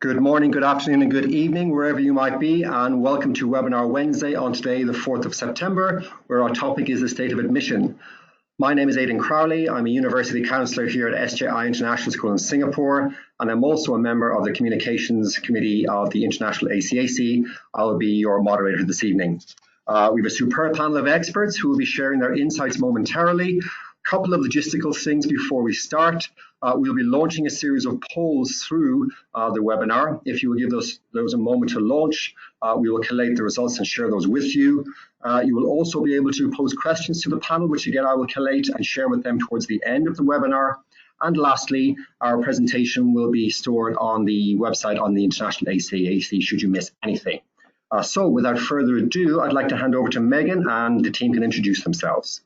Good morning, good afternoon, and good evening, wherever you might be, and welcome to Webinar Wednesday on today, the 4th of September, where our topic is the state of admission. My name is Aidan Crowley. I'm a university counsellor here at SJI International School in Singapore, and I'm also a member of the Communications Committee of the International ACAC. I'll be your moderator this evening. We have a superb panel of experts who will be sharing their insights momentarily. Couple of logistical things before we start. We'll be launching a series of polls through the webinar. If you will give those a moment to launch, we will collate the results and share those with you. You will also be able to pose questions to the panel, which again I will collate and share with them towards the end of the webinar. And lastly, our presentation will be stored on the website on the International ACAC should you miss anything. So without further ado, I'd like to hand over to Megan and the team can introduce themselves.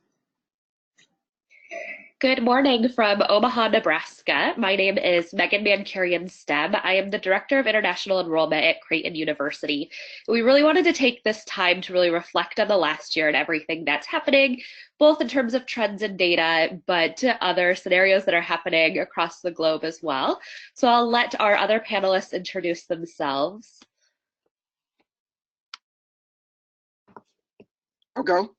Good morning from Omaha, Nebraska. My name is Megan Mankarian-Stem. I am the Director of International Enrollment at Creighton University. We really wanted to take this time to really reflect on the last year and everything that's happening, both in terms of trends and data, but other scenarios that are happening across the globe as well. So I'll let our other panelists introduce themselves. I'll go.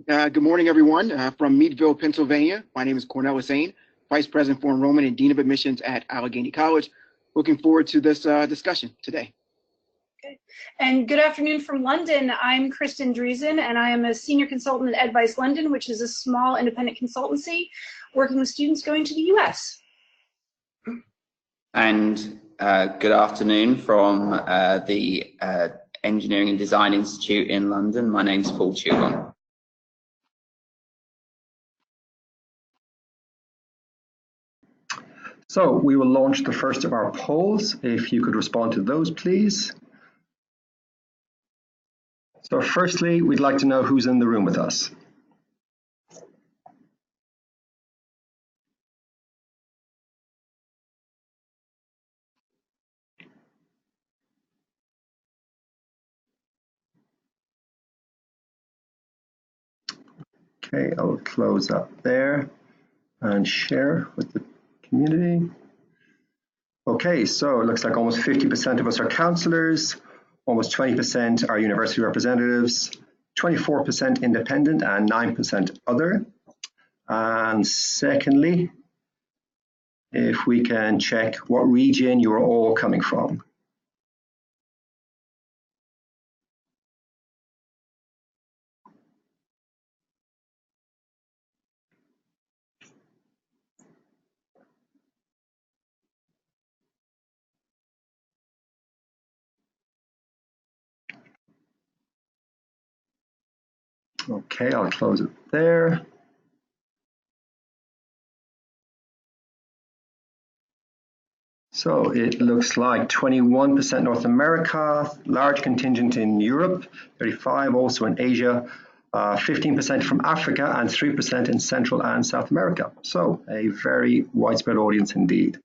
Good morning, everyone. From Meadville, Pennsylvania, my name is Cornelis Zane, Vice President for Enrollment and Dean of Admissions at Allegheny College. Looking forward to this discussion today. Okay. And good afternoon from London. I'm Kristen Driesen, and I am a Senior Consultant at Advice London, which is a small independent consultancy working with students going to the US. And good afternoon from the Engineering and Design Institute in London. My name is Paul Chugon. So we will launch the first of our polls. If you could respond to those, please. So firstly, we'd like to know who's in the room with us. Okay, I'll close up there and share with the community. Okay, so it looks like almost 50% of us are counselors, almost 20% are university representatives, 24% independent, and 9% other. And secondly, if we can check what region you're all coming from. Okay, I'll close it there. So it looks like 21% North America, large contingent in Europe, 35% also in Asia, 15% from Africa, and 3% in Central and South America. So a very widespread audience indeed.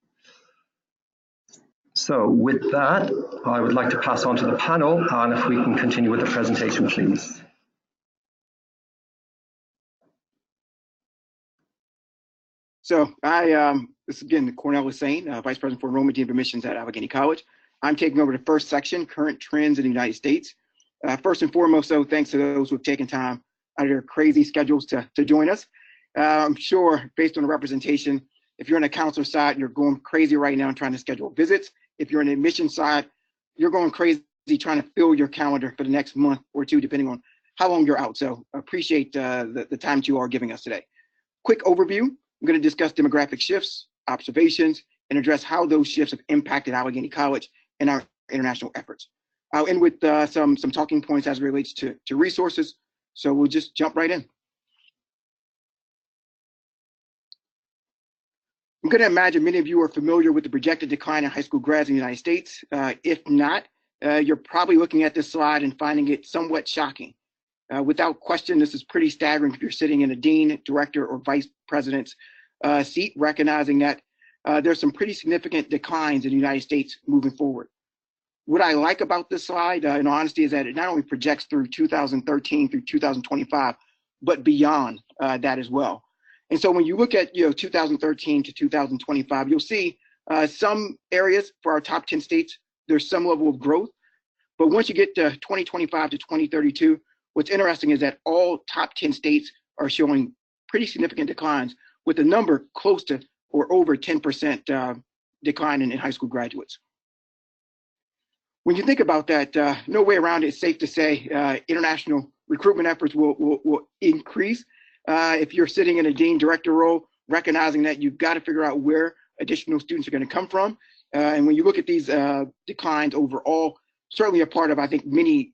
So with that, I would like to pass on to the panel, and if we can continue with the presentation, please. So this is again Cornelis Zane, Vice President for Enrollment Dean of Admissions at Allegheny College. I'm taking over the first section, current trends in the United States. First and foremost, though, thanks to those who have taken time out of their crazy schedules to join us. I'm sure based on the representation, if you're on the counselor side, you're going crazy right now trying to schedule visits. If you're on the admission side, you're going crazy trying to fill your calendar for the next month or two, depending on how long you're out. So I appreciate the time that you are giving us today. Quick overview. I'm going to discuss demographic shifts, observations, and address how those shifts have impacted Allegheny College and our international efforts. I'll end with some talking points as it relates to resources. So we'll just jump right in. I'm going to imagine many of you are familiar with the projected decline in high school grads in the United States. If not, you're probably looking at this slide and finding it somewhat shocking. Without question, this is pretty staggering if you're sitting in a dean, director, or vice president's seat, recognizing that there's some pretty significant declines in the United States moving forward. What I like about this slide, in honesty, is that it not only projects through 2013 through 2025, but beyond that as well. And so when you look at 2013 to 2025, you'll see some areas for our top 10 states there's some level of growth. But once you get to 2025 to 2032, what's interesting is that all top 10 states are showing pretty significant declines, with a number close to or over 10% decline in high school graduates. When you think about that, no way around it, it's safe to say international recruitment efforts will increase. If you're sitting in a dean director role, recognizing that you've got to figure out where additional students are going to come from. And when you look at these declines overall, certainly a part of, I think, many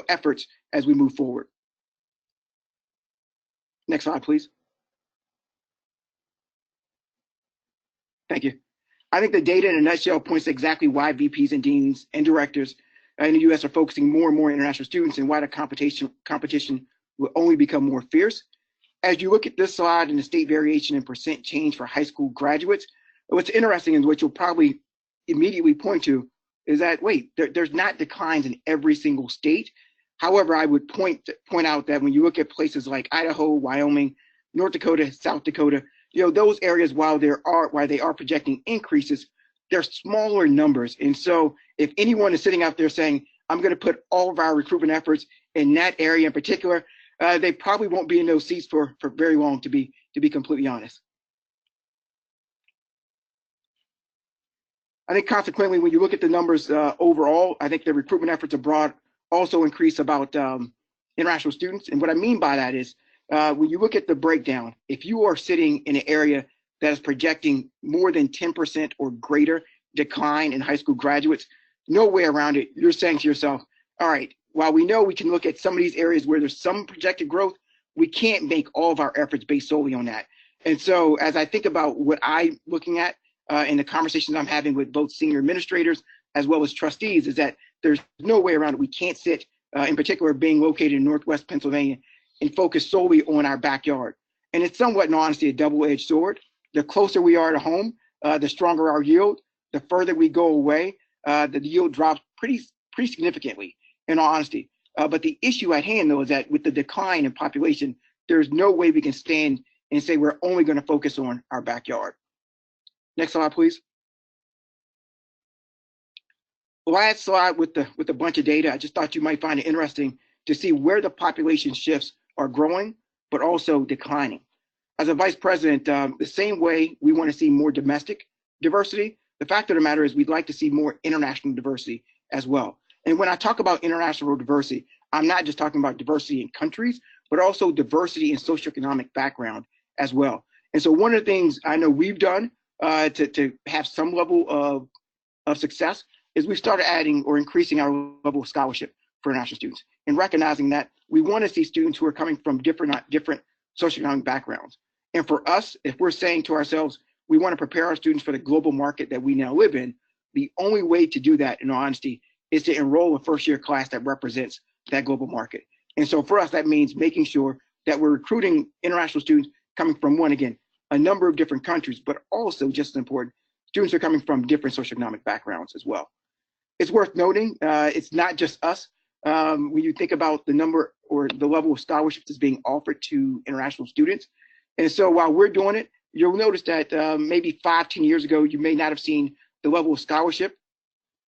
efforts as we move forward. Next slide, please. Thank you. I think the data in a nutshell points to exactly why VPs and deans and directors in the U.S. are focusing more and more on international students, and why the competition will only become more fierce. As you look at this slide and the state variation in percent change for high school graduates, what's interesting and what you'll probably immediately point to is that, wait, there's not declines in every single state. However, I would point out that when you look at places like Idaho, Wyoming, North Dakota, South Dakota, those areas, while they are projecting increases, they're smaller numbers. And so if anyone is sitting out there saying, I'm going to put all of our recruitment efforts in that area in particular, they probably won't be in those seats for very long, to be completely honest. I think consequently, when you look at the numbers overall, I think the recruitment efforts abroad also increase about international students. And what I mean by that is, when you look at the breakdown, if you are sitting in an area that is projecting more than 10% or greater decline in high school graduates, no way around it. You're saying to yourself, all right, while we know we can look at some of these areas where there's some projected growth, we can't make all of our efforts based solely on that. And so as I think about what I'm looking at in the conversations I'm having with both senior administrators as well as trustees, is that there's no way around it. We can't sit, in particular being located in Northwest Pennsylvania, and focus solely on our backyard. And it's somewhat, in honesty, a double-edged sword. The closer we are to home, the stronger our yield. The further we go away, the yield drops pretty significantly, in all honesty. But the issue at hand, though, is that with the decline in population, there's no way we can stand and say we're only going to focus on our backyard. Next slide, please. Last slide with a bunch of data. I just thought you might find it interesting to see where the population shifts are growing, but also declining. As a vice president, the same way we want to see more domestic diversity, the fact of the matter is we'd like to see more international diversity as well. And when I talk about international diversity, I'm not just talking about diversity in countries, but also diversity in socioeconomic background as well. And so one of the things I know we've done to have some level of success is we started adding or increasing our level of scholarship for international students, and recognizing that we want to see students who are coming from different socioeconomic backgrounds. And for us, if we're saying to ourselves, we want to prepare our students for the global market that we now live in, the only way to do that, in all honesty, is to enroll a first-year class that represents that global market. And so for us, that means making sure that we're recruiting international students coming from, one, again, a number of different countries, but also, just as important, students are coming from different socioeconomic backgrounds as well. It's worth noting, it's not just us. When you think about the number or the level of scholarships that's being offered to international students. And so while we're doing it, you'll notice that maybe 5-10 years ago, you may not have seen the level of scholarship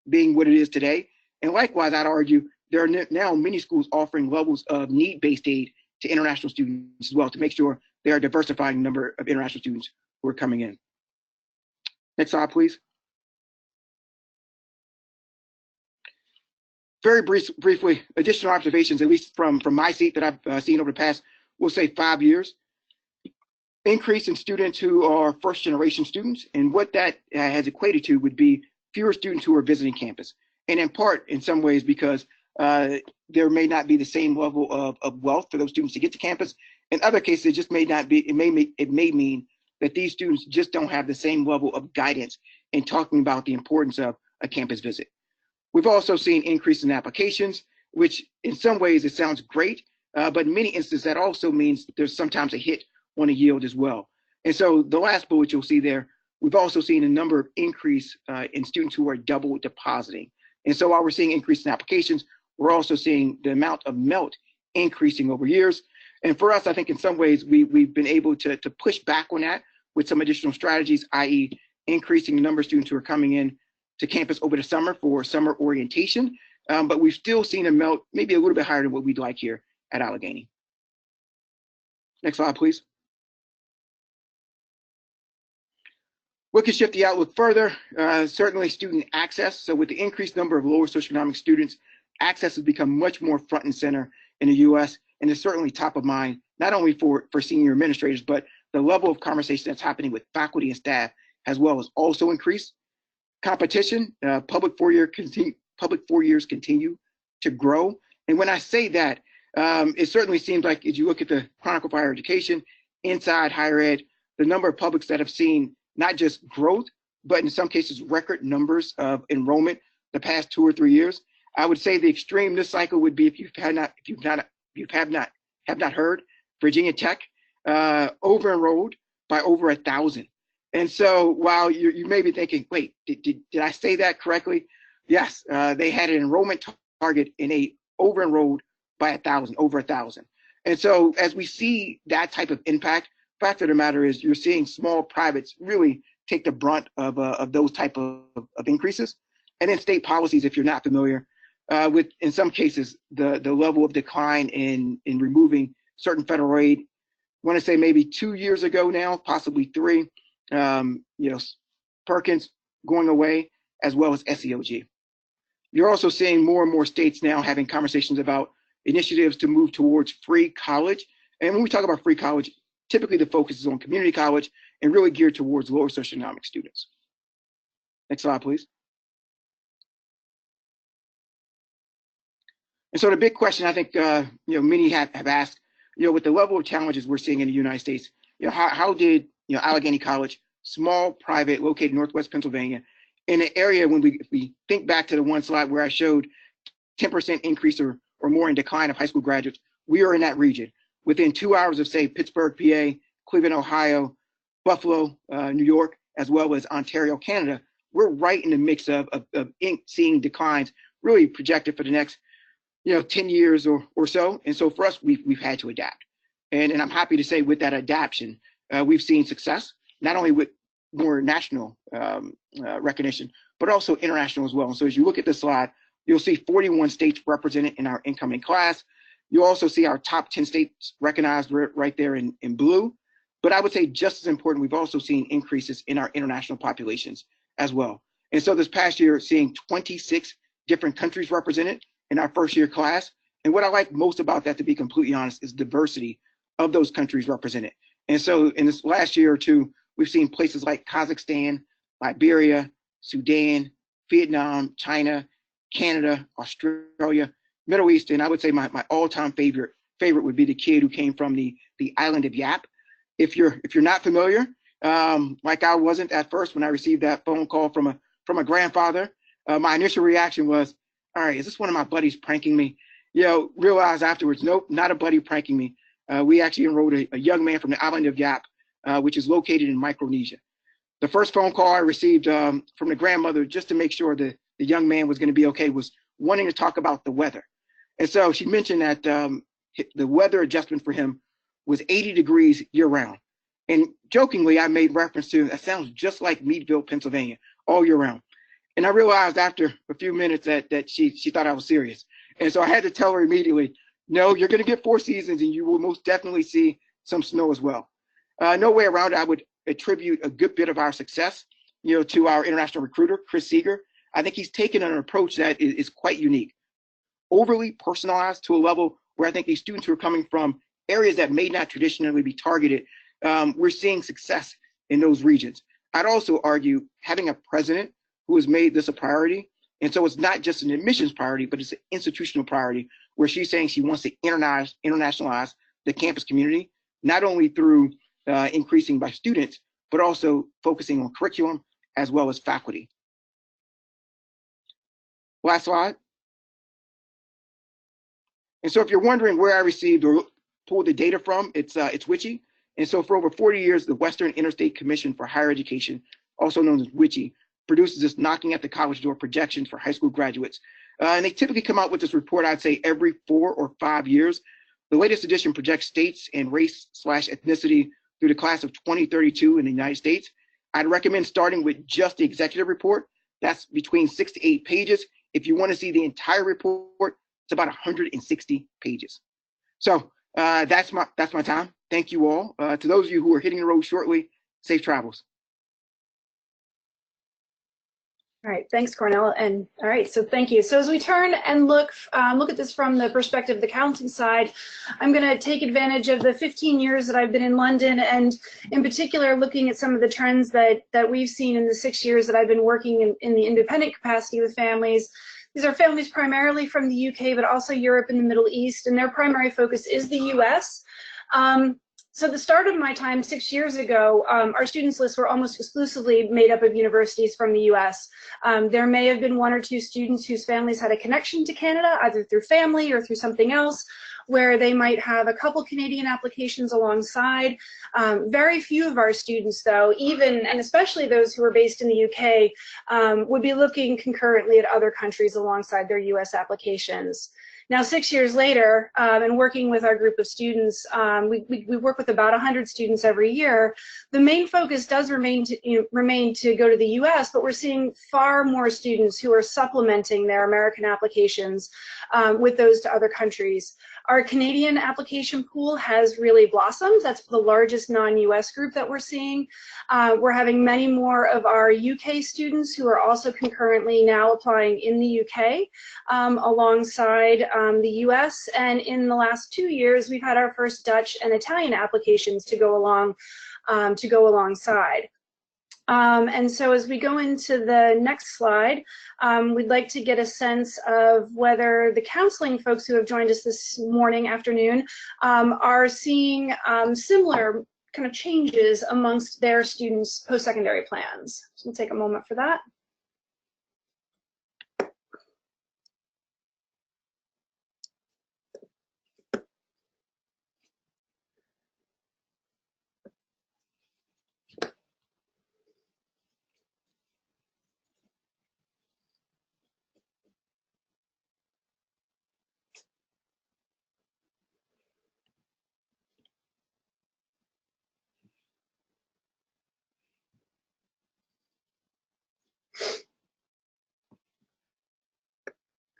being what it is today. And likewise, I'd argue there are now many schools offering levels of need-based aid to international students as well, to make sure they are diversifying the number of international students who are coming in. Next slide, please. Very briefly, additional observations, at least from my seat that I've seen over the past, we'll say 5 years. Increase in students who are first generation students, and what that has equated to would be fewer students who are visiting campus. And in part, in some ways, because there may not be the same level of wealth for those students to get to campus. In other cases, it just may not be, it may mean that these students just don't have the same level of guidance in talking about the importance of a campus visit. We've also seen increase in applications, which in some ways it sounds great, but in many instances that also means there's sometimes a hit on a yield as well. And so the last bullet you'll see there, we've also seen a number of increase in students who are double depositing. And so while we're seeing increase in applications, we're also seeing the amount of melt increasing over years. And for us, I think in some ways we've been able to push back on that with some additional strategies, i.e. increasing the number of students who are coming in to campus over the summer for summer orientation, but we've still seen a melt maybe a little bit higher than what we'd like here at Allegheny. Next slide, please. What can shift the outlook further? Certainly student access. So with the increased number of lower socioeconomic students, access has become much more front and center in the US, and is certainly top of mind, not only for senior administrators, but the level of conversation that's happening with faculty and staff as well has also increased. Competition, public 4 years continue to grow. And when I say that, it certainly seems like as you look at the Chronicle for Higher Education, inside higher ed, the number of publics that have seen not just growth, but in some cases record numbers of enrollment the past 2 or 3 years. I would say the extreme this cycle would be if you have not heard, Virginia Tech over enrolled by over 1,000. And so while you may be thinking, wait, did I say that correctly? Yes, they had an enrollment target in a over enrolled by 1,000, over 1,000. And so as we see that type of impact, fact of the matter is you're seeing small privates really take the brunt of those type of increases. And then state policies, if you're not familiar, with in some cases the level of decline in removing certain federal aid. I want to say maybe 2 years ago now, possibly 3, Perkins going away, as well as SEOG. You're also seeing more and more states now having conversations about initiatives to move towards free college. And when we talk about free college, typically the focus is on community college and really geared towards lower socioeconomic students. Next slide, please. And so the big question I think many have asked, with the level of challenges we're seeing in the United States, how did Allegheny College, small private located in Northwest Pennsylvania, in an area when if we think back to the one slide where I showed 10% increase or more in decline of high school graduates, we are in that region. Within 2 hours of say Pittsburgh, PA, Cleveland, Ohio, Buffalo, New York, as well as Ontario, Canada, we're right in the mix of seeing declines really projected for the next 10 years or so. And so for us, we've had to adapt. And I'm happy to say with that adaptation, we've seen success, not only with more national recognition, but also international as well. And so as you look at this slide, you'll see 41 states represented in our incoming class. You'll also see our top 10 states recognized right there in blue. But I would say just as important, we've also seen increases in our international populations as well. And so this past year, seeing 26 different countries represented in our first year class. And what I like most about that, to be completely honest, is diversity of those countries represented. And so in this last year or two, we've seen places like Kazakhstan, Liberia, Sudan, Vietnam, China, Canada, Australia, Middle East, and I would say my all-time favorite would be the kid who came from the island of Yap. If you're not familiar, like I wasn't at first when I received that phone call from a grandfather, my initial reaction was, all right, is this one of my buddies pranking me? Realized afterwards, nope, not a buddy pranking me. We actually enrolled a young man from the island of Yap, which is located in Micronesia. The first phone call I received from the grandmother, just to make sure the young man was going to be okay, was wanting to talk about the weather. And so she mentioned that the weather adjustment for him was 80 degrees year round. And jokingly, I made reference to, that sounds just like Meadville, Pennsylvania, all year round. And I realized after a few minutes that she thought I was serious. And so I had to tell her immediately, no, you're going to get 4 seasons and you will most definitely see some snow as well. No way around it. I would attribute a good bit of our success, to our international recruiter, Chris Seeger. I think he's taken an approach that is quite unique, overly personalized to a level where I think these students who are coming from areas that may not traditionally be targeted, we're seeing success in those regions. I'd also argue having a president who has made this a priority. And so it's not just an admissions priority, but it's an institutional priority where she's saying she wants to internationalize the campus community, not only through increasing by students, but also focusing on curriculum as well as faculty. Last slide. And so if you're wondering where I received or pulled the data from, it's WICHE. And so for over 40 years, the Western Interstate Commission for Higher Education, also known as WICHE, produces this knocking at the college door projections for high school graduates. And they typically come out with this report, I'd say every 4 or 5 years. The latest edition projects states and race/ethnicity through the class of 2032 in the United States. I'd recommend starting with just the executive report, That's between 6 to 8 pages. If you want to see the entire report, it's about 160 pages. So that's my time. Thank you all. To those of you who are hitting the road shortly, safe travels. All right, thanks, Cornell. And all right, so thank you. So as we turn and look at this from the perspective of the counseling side, I'm going to take advantage of the 15 years that I've been in London, and in particular, looking at some of the trends that we've seen in the 6 years that I've been working in the independent capacity with families. These are families primarily from the UK, but also Europe and the Middle East, and their primary focus is the US. So the start of my time 6 years ago, our students lists were almost exclusively made up of universities from the US. There may have been 1 or 2 students whose families had a connection to Canada, either through family or through something else, where they might have a couple Canadian applications alongside. Very few of our students, though, even and especially those who are based in the UK, would be looking concurrently at other countries alongside their US applications. Now, 6 years later, and working with our group of students, we work with about 100 students every year. The main focus does remain to go to the US, but we're seeing far more students who are supplementing their American applications with those to other countries. Our Canadian application pool has really blossomed. That's the largest non-US group that we're seeing. We're having many more of our UK students who are also concurrently now applying in the UK alongside the US. And in the last 2 years, we've had our first Dutch and Italian applications to go alongside. And so as we go into the next slide, we'd like to get a sense of whether the counseling folks who have joined us this morning, afternoon, are seeing similar kind of changes amongst their students' post-secondary plans. So we'll take a moment for that.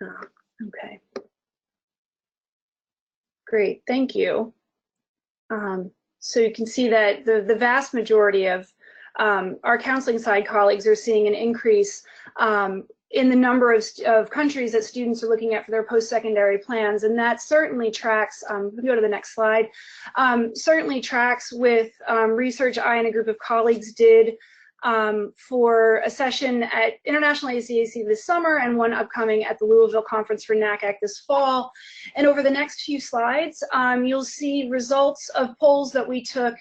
Okay. Great, thank you. So you can see that the vast majority of our counseling side colleagues are seeing an increase in the number of countries that students are looking at for their post-secondary plans, and that certainly tracks, we go to the next slide, certainly tracks with research I and a group of colleagues did for a session at International ACAC this summer and one upcoming at the Louisville Conference for NACAC this fall. And over the next few slides, you'll see results of polls that we took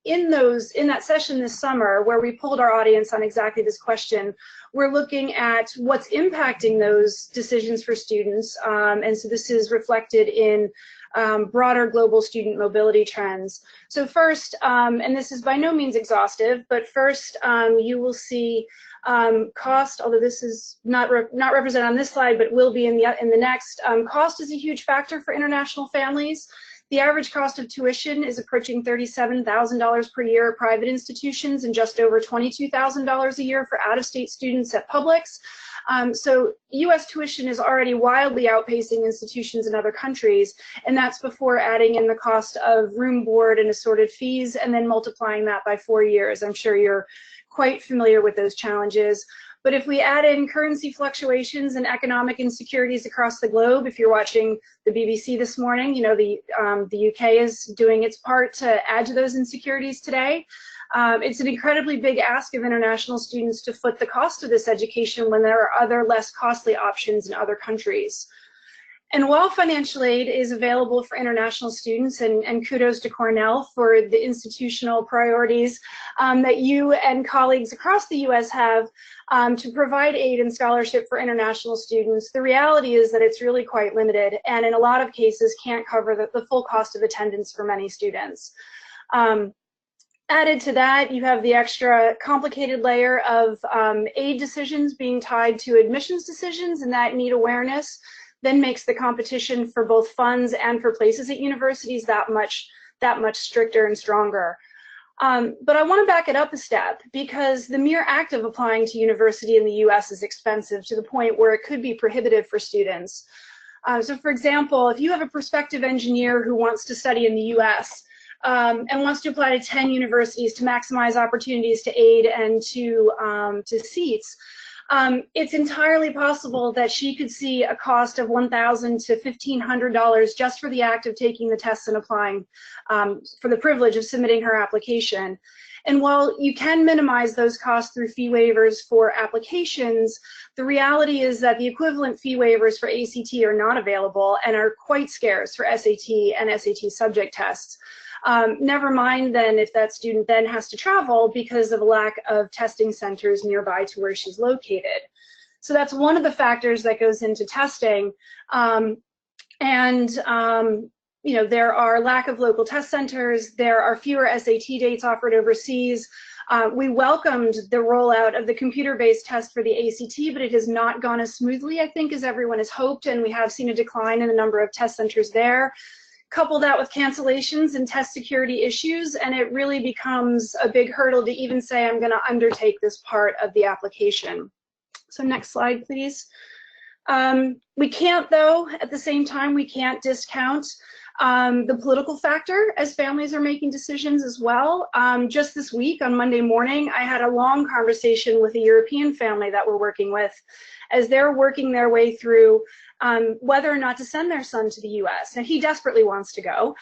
in that session this summer, where we polled our audience on exactly this question. We're looking at what's impacting those decisions for students, and so this is reflected in broader global student mobility trends. So first, and this is by no means exhaustive, but first you will see cost, although this is not represented on this slide, but will be in the next. Cost is a huge factor for international families. The average cost of tuition is approaching $37,000 per year at private institutions and just over $22,000 a year for out-of-state students at publics. So US tuition is already wildly outpacing institutions in other countries, and that's before adding in the cost of room, board, and assorted fees, and then multiplying that by 4 years. I'm sure you're quite familiar with those challenges. But if we add in currency fluctuations and economic insecurities across the globe, if you're watching the BBC this morning, you know the UK is doing its part to add to those insecurities today. It's an incredibly big ask of international students to foot the cost of this education when there are other less costly options in other countries. And while financial aid is available for international students, and kudos to Cornell for the institutional priorities that you and colleagues across the US have to provide aid and scholarship for international students, the reality is that it's really quite limited, and in a lot of cases can't cover the full cost of attendance for many students. Added to that, you have the extra complicated layer of aid decisions being tied to admissions decisions, and that need awareness then makes the competition for both funds and for places at universities that much stricter and stronger. But I want to back it up a step, because the mere act of applying to university in the US is expensive to the point where it could be prohibitive for students. So for example, if you have a prospective engineer who wants to study in the US and wants to apply to 10 universities to maximize opportunities to aid and to seats, it's entirely possible that she could see a cost of $1,000 to $1,500 just for the act of taking the tests and applying for the privilege of submitting her application. And while you can minimize those costs through fee waivers for applications, the reality is that the equivalent fee waivers for ACT are not available and are quite scarce for SAT and SAT subject tests. Never mind then if that student then has to travel because of a lack of testing centers nearby to where she's located. So that's one of the factors that goes into testing. You know, there are lack of local test centers, there are fewer SAT dates offered overseas. We welcomed the rollout of the computer-based test for the ACT, but it has not gone as smoothly, I think, as everyone has hoped, and we have seen a decline in the number of test centers there. Couple that with cancellations and test security issues, and it really becomes a big hurdle to even say I'm going to undertake this part of the application. So next slide, please. We can't, though, at the same time, we can't discount the political factor as families are making decisions as well. Just this week, on Monday morning, I had a long conversation with a European family that we're working with as they're working their way through whether or not to send their son to the US. Now, he desperately wants to go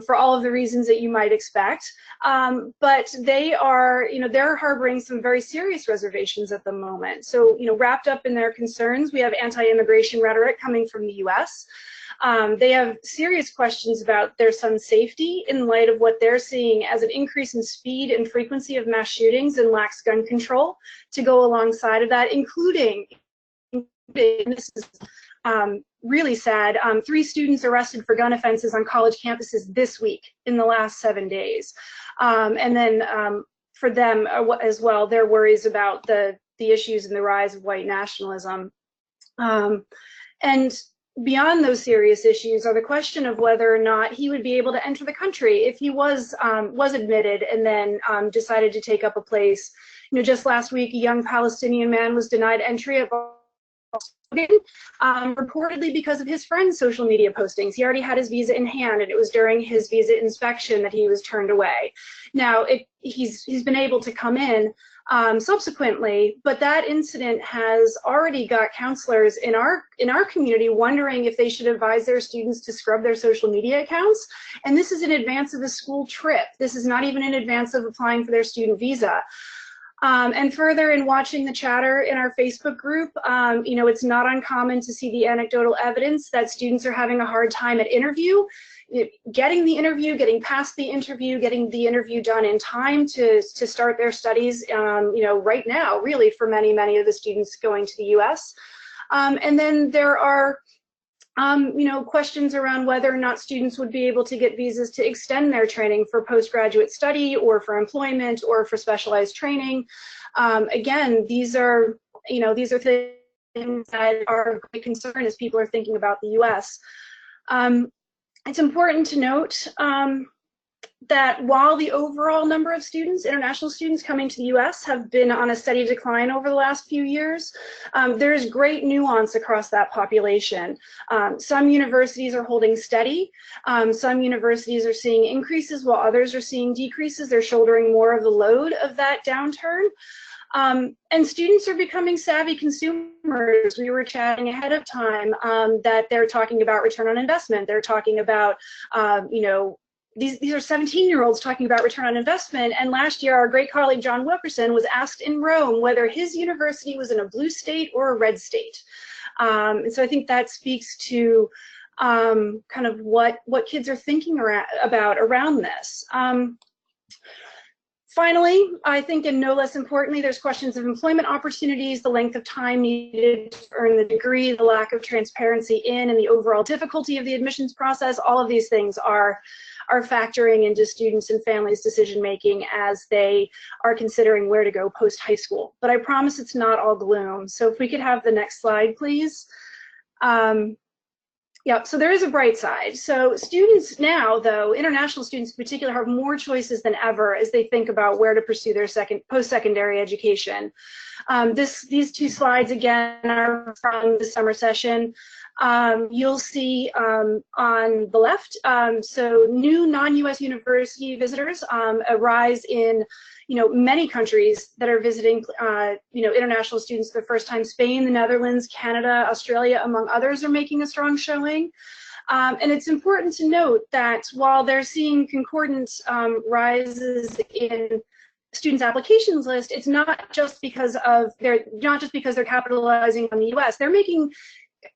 for all of the reasons that you might expect, but they are, you know, they're harboring some very serious reservations at the moment. So, you know, wrapped up in their concerns, we have anti-immigration rhetoric coming from the US. They have serious questions about their son's safety in light of what they're seeing as an increase in speed and frequency of mass shootings and lax gun control to go alongside of that, including, this is really sad, 3 students arrested for gun offenses on college campuses this week in the last 7 days. And then for them as well, their worries about the issues and the rise of white nationalism. And beyond those serious issues are the question of whether or not he would be able to enter the country if he was admitted and then decided to take up a place. You know, just last week, a young Palestinian man was denied entry at reportedly because of his friend's social media postings. He already had his visa in hand, and it was during his visa inspection that he was turned away. Now, he's been able to come in subsequently, but that incident has already got counselors in our community wondering if they should advise their students to scrub their social media accounts. And this is in advance of a school trip. This is not even in advance of applying for their student visa. And further, in watching the chatter in our Facebook group, you know, it's not uncommon to see the anecdotal evidence that students are having a hard time at interview, getting the interview, getting past the interview, getting the interview done in time to start their studies, you know, right now, really, for many of the students going to the US. And then there are you know, questions around whether or not students would be able to get visas to extend their training for postgraduate study or for employment or for specialized training. Again, these are, you know, these are things that are of great concern as people are thinking about the US. It's important to note that while the overall number of students, international students coming to the US have been on a steady decline over the last few years, there is great nuance across that population. Some universities are holding steady. Some universities are seeing increases while others are seeing decreases. They're shouldering more of the load of that downturn. And students are becoming savvy consumers. We were chatting ahead of time that they're talking about return on investment. They're talking about, you know, these are 17-year-olds talking about return on investment. And last year, our great colleague John Wilkerson was asked in Rome whether his university was in a blue state or a red state. And so I think that speaks to kind of what kids are thinking about around this. Finally, I think, and no less importantly, there's questions of employment opportunities, the length of time needed to earn the degree, the lack of transparency in and the overall difficulty of the admissions process. All of these things are factoring into students and families' decision-making as they are considering where to go post-high school. But I promise it's not all gloom. So if we could have the next slide, please. Yep, so there is a bright side. So students now, though, international students in particular, have more choices than ever as they think about where to pursue their post-secondary education. These two slides, again, are from the summer session. You'll see on the left, so new non-US university visitors, a rise in many countries that are visiting, international students for the first time. Spain, the Netherlands, Canada, Australia, among others, are making a strong showing. And it's important to note that while they're seeing concordant rises in students' applications list, it's not just because they're capitalizing on the U.S. They're making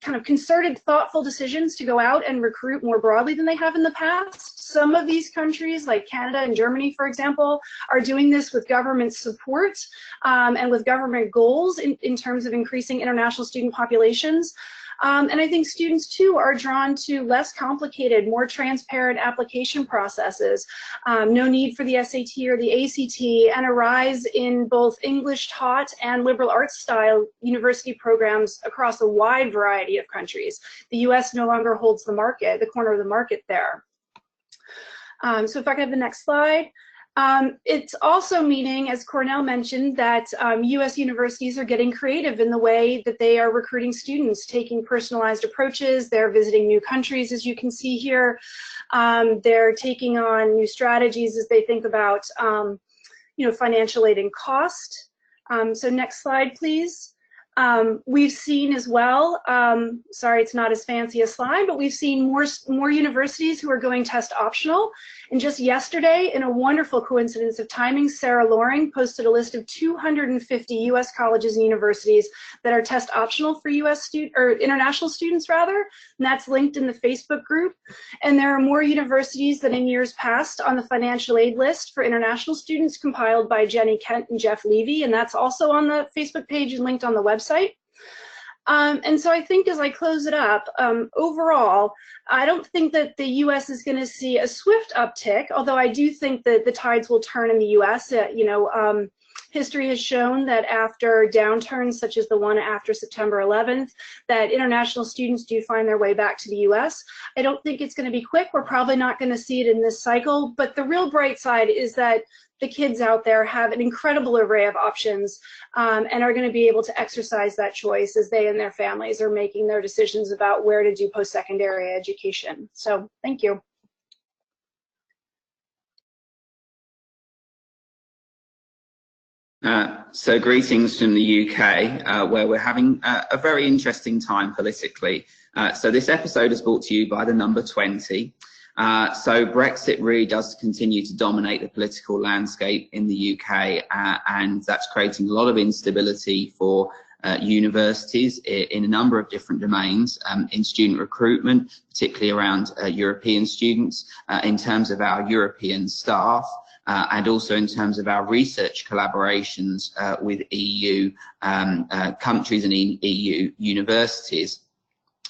kind of concerted, thoughtful decisions to go out and recruit more broadly than they have in the past. Some of these countries, like Canada and Germany, for example, are doing this with government support and with government goals in terms of increasing international student populations. And I think students, too, are drawn to less complicated, more transparent application processes, no need for the SAT or the ACT, and a rise in both English taught and liberal arts style university programs across a wide variety of countries. The US no longer holds the corner of the market there. So if I could have the next slide. It's also meaning, as Cornell mentioned, that US universities are getting creative in the way that they are recruiting students, taking personalized approaches. They're visiting new countries, as you can see here. They're taking on new strategies as they think about financial aid and cost. So next slide, please. We've seen as well, sorry, it's not as fancy a slide, but we've seen more universities who are going test optional. And just yesterday, in a wonderful coincidence of timing, Sarah Loring posted a list of 250 US colleges and universities that are test optional for international students rather, and that's linked in the Facebook group. And there are more universities than in years past on the financial aid list for international students compiled by Jenny Kent and Jeff Levy, and that's also on the Facebook page and linked on the website. And so I think as I close it up, overall, I don't think that the US is going to see a swift uptick, although I do think that the tides will turn in the US. History has shown that after downturns such as the one after September 11th, that international students do find their way back to the US. I don't think it's going to be quick. We're probably not going to see it in this cycle, but the real bright side is that the kids out there have an incredible array of options and are going to be able to exercise that choice as they and their families are making their decisions about where to do post-secondary education. So thank you. So greetings from the UK, where we're having a very interesting time politically. So this episode is brought to you by the number 20. So Brexit really does continue to dominate the political landscape in the UK, and that's creating a lot of instability for universities in a number of different domains, in student recruitment, particularly around European students, in terms of our European staff, and also in terms of our research collaborations with EU countries and EU universities.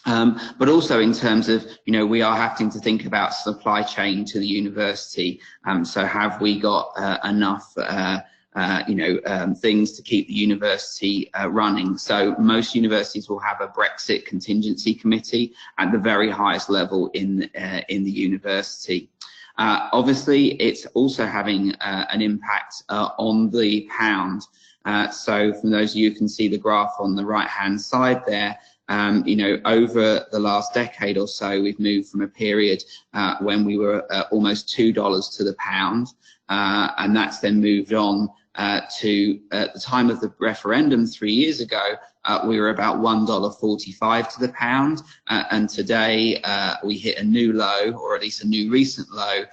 But also in terms of, we are having to think about supply chain to the university. So have we got enough, things to keep the university running? So most universities will have a Brexit contingency committee at the very highest level in the university. Obviously, it's also having an impact on the pound. So from those of you who can see the graph on the right-hand side there, over the last decade or so, we've moved from a period when we were almost $2 to the pound, and that's then moved on to at the time of the referendum 3 years ago, we were about $1.45 to the pound, and today we hit a new low, or at least a new recent low,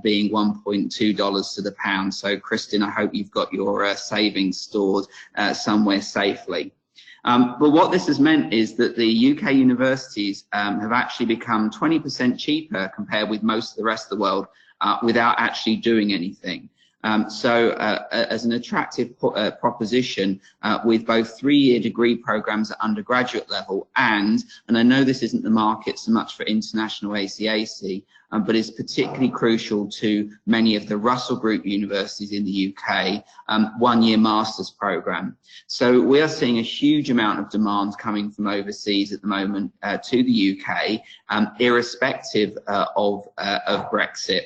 being $1.2 to the pound. So, Kristin, I hope you've got your savings stored somewhere safely. But what this has meant is that the UK universities have actually become 20% cheaper compared with most of the rest of the world without actually doing anything. So as an attractive proposition with both 3-year degree programs at undergraduate level and I know this isn't the market so much for international ACAC, but is particularly crucial to many of the Russell Group universities in the UK, one-year master's programme. So we are seeing a huge amount of demand coming from overseas at the moment to the UK, irrespective of Brexit.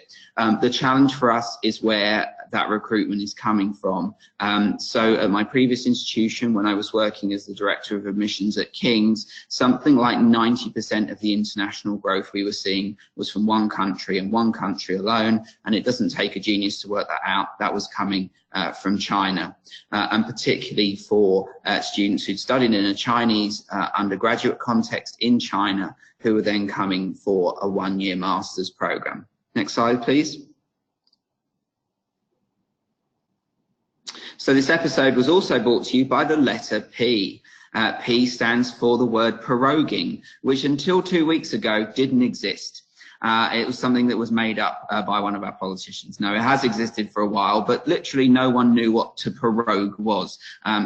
The challenge for us is where that recruitment is coming from. So at my previous institution, when I was working as the Director of Admissions at King's, something like 90% of the international growth we were seeing was from one country and one country alone, and it doesn't take a genius to work that out. That was coming from China, and particularly for students who'd studied in a Chinese undergraduate context in China, who were then coming for a one-year master's program. Next slide, please. So this episode was also brought to you by the letter P. P stands for the word proroguing, which until 2 weeks ago didn't exist. It was something that was made up by one of our politicians. No, it has existed for a while, but literally no one knew what to prorogue was.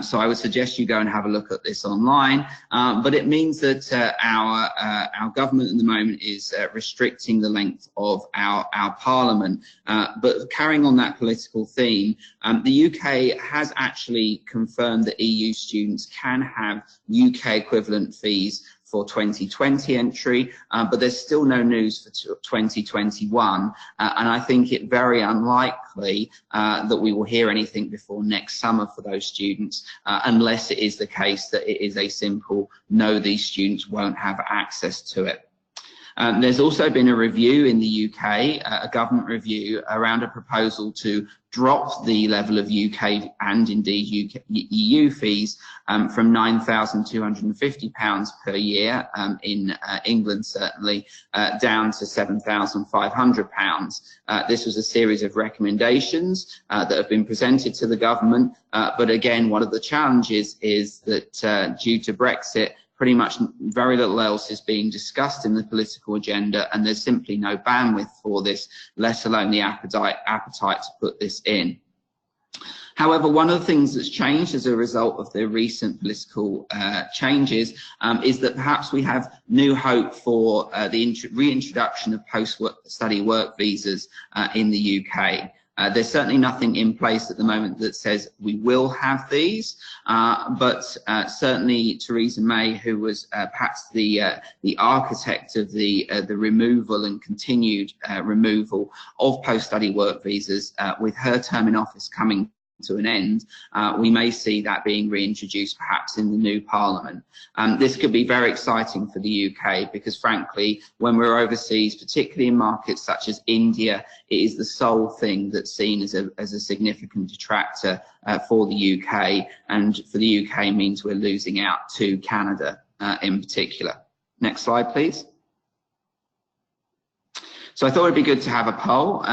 So I would suggest you go and have a look at this online. But it means that our government at the moment is restricting the length of our parliament. But carrying on that political theme, the UK has actually confirmed that EU students can have UK equivalent fees for 2020 entry, but there's still no news for 2021, and I think it very unlikely that we will hear anything before next summer for those students, unless it is the case that it is a simple no, these students won't have access to it. There's also been a review in the UK, a government review around a proposal to drop the level of UK and indeed EU fees from £9,250 per year in England certainly, down to £7,500. This was a series of recommendations that have been presented to the government, but again, one of the challenges is that due to Brexit, pretty much very little else is being discussed in the political agenda, and there's simply no bandwidth for this, let alone the appetite to put this in. However, one of the things that's changed as a result of the recent political changes is that perhaps we have new hope for the reintroduction of post-study work visas in the UK. There's certainly nothing in place at the moment that says we will have these, but certainly Theresa May, who was perhaps the architect of the removal and continued removal of post-study work visas, with her term in office coming to an end, we may see that being reintroduced perhaps in the new parliament. This could be very exciting for the UK because frankly, when we're overseas, particularly in markets such as India, it is the sole thing that's seen as a significant detractor for the UK, and for the UK means we're losing out to Canada in particular. Next slide, please. So I thought it'd be good to have a poll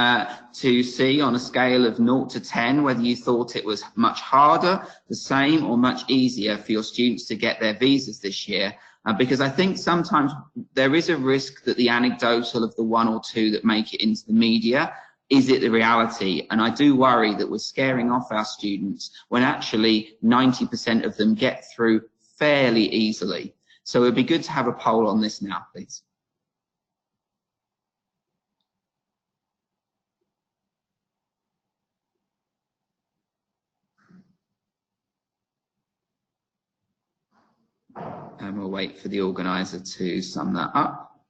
to see on a scale of 0 to 10 whether you thought it was much harder, the same, or much easier for your students to get their visas this year. Because I think sometimes there is a risk that the anecdotal of the one or two that make it into the media, is it the reality? And I do worry that we're scaring off our students when actually 90% of them get through fairly easily. So it'd be good to have a poll on this now, please. And we'll wait for the organizer to sum that up.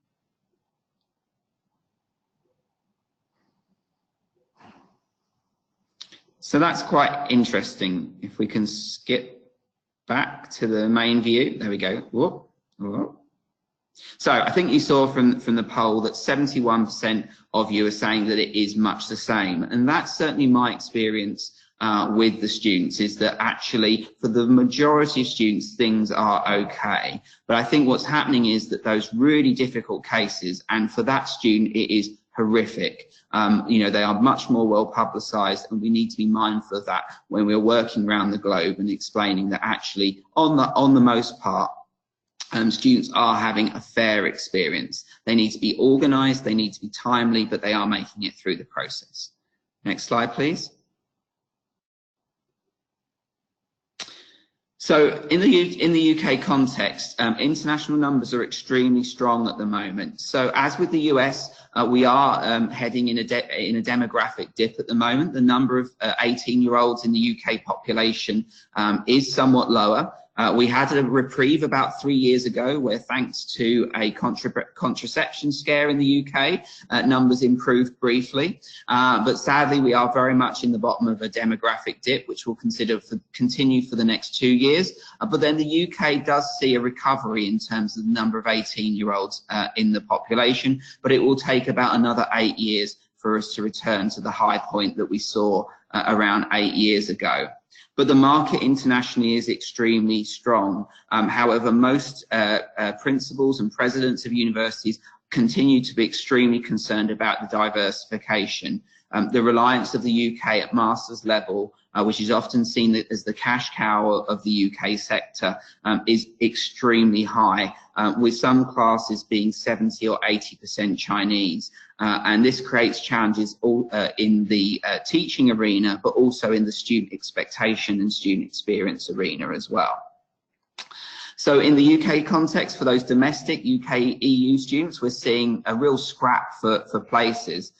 So that's quite interesting. If we can skip back to the main view, there we go. Whoop, whoop. So I think you saw from the poll that 71% of you are saying that it is much the same. And that's certainly my experience with the students, is that actually for the majority of students things are okay, but I think what's happening is that those really difficult cases, and for that student it is horrific, you know, they are much more well publicized, and we need to be mindful of that when we're working around the globe and explaining that actually on the most part students are having a fair experience. They need to be organized, they need to be timely, but they are making it through the process. Next slide, please. So in the UK context, international numbers are extremely strong at the moment. So as with the US, we are heading in a demographic dip at the moment. The number of 18-year-olds in the UK population is somewhat lower. We had a reprieve about 3 years ago where, thanks to a contraception scare in the UK, numbers improved briefly. But sadly, we are very much in the bottom of a demographic dip, which will continue for the next 2 years. But then the UK does see a recovery in terms of the number of 18-year-olds in the population, but it will take about another 8 years for us to return to the high point that we saw around 8 years ago. But the market internationally is extremely strong. However, most principals and presidents of universities continue to be extremely concerned about the diversification. The reliance of the UK at master's level, which is often seen as the cash cow of the UK sector, is extremely high, with some classes being 70 or 80% Chinese. And this creates challenges in the teaching arena, but also in the student expectation and student experience arena as well. So in the UK context, for those domestic UK EU students, we're seeing a real scrap for places.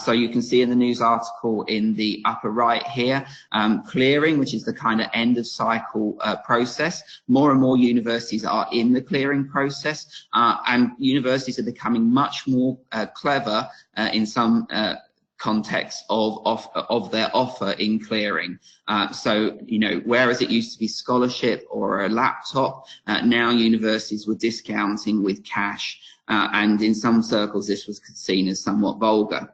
So you can see in the news article in the upper right here, clearing, which is the kind of end of cycle process. More and more universities are in the clearing process, and universities are becoming much more clever in some context of their offer in clearing. So, you know, whereas it used to be scholarship or a laptop, now universities were discounting with cash, and in some circles this was seen as somewhat vulgar.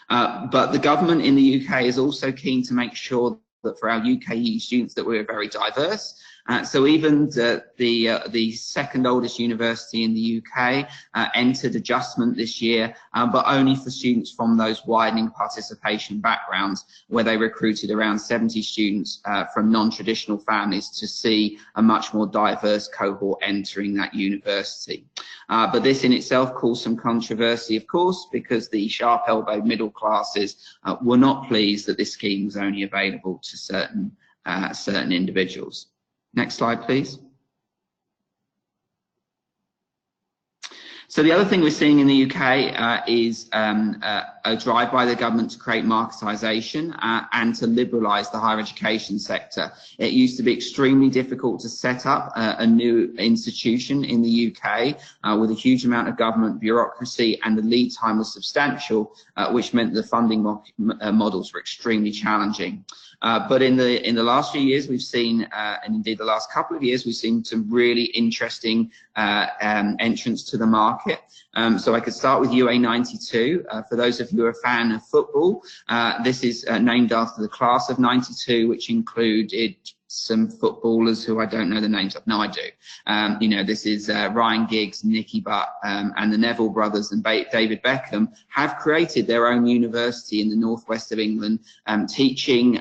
But the government in the UK is also keen to make sure that for our UK EU students that we're very diverse. So even the second oldest university in the UK entered adjustment this year, but only for students from those widening participation backgrounds, where they recruited around 70 students from non-traditional families to see a much more diverse cohort entering that university. But this in itself caused some controversy, of course, because the sharp-elbowed middle classes were not pleased that this scheme was only available to certain individuals. Next slide, please. So the other thing we're seeing in the UK is a drive by the government to create marketisation and to liberalise the higher education sector. It used to be extremely difficult to set up a new institution in the UK with a huge amount of government bureaucracy, and the lead time was substantial, which meant the funding models were extremely challenging. But in the last few years, we've seen, and indeed the last couple of years, we've seen some really interesting entrants to the market. So I could start with UA92. For those of you who are a fan of football, this is named after the class of '92, which included some footballers who I don't know the names of. No, I do. You know, this is Ryan Giggs, Nicky Butt, and the Neville brothers and David Beckham have created their own university in the northwest of England, teaching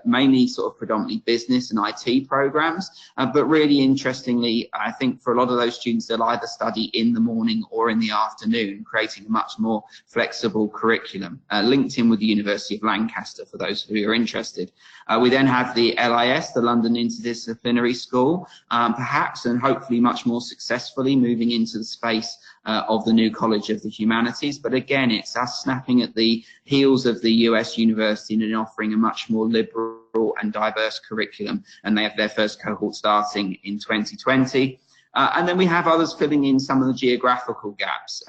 mainly sort of predominantly business and IT programs. But really interestingly, I think for a lot of those students, they'll either study in the morning or in the afternoon, creating a much more flexible curriculum. Linked in with the University of Lancaster for those who are interested. We then have the LIS, the London Interdisciplinary School, perhaps and hopefully much more successfully moving into the space of the new College of the Humanities. But again, it's us snapping at the heels of the US university and offering a much more liberal and diverse curriculum. And they have their first cohort starting in 2020. And then we have others filling in some of the geographical gaps.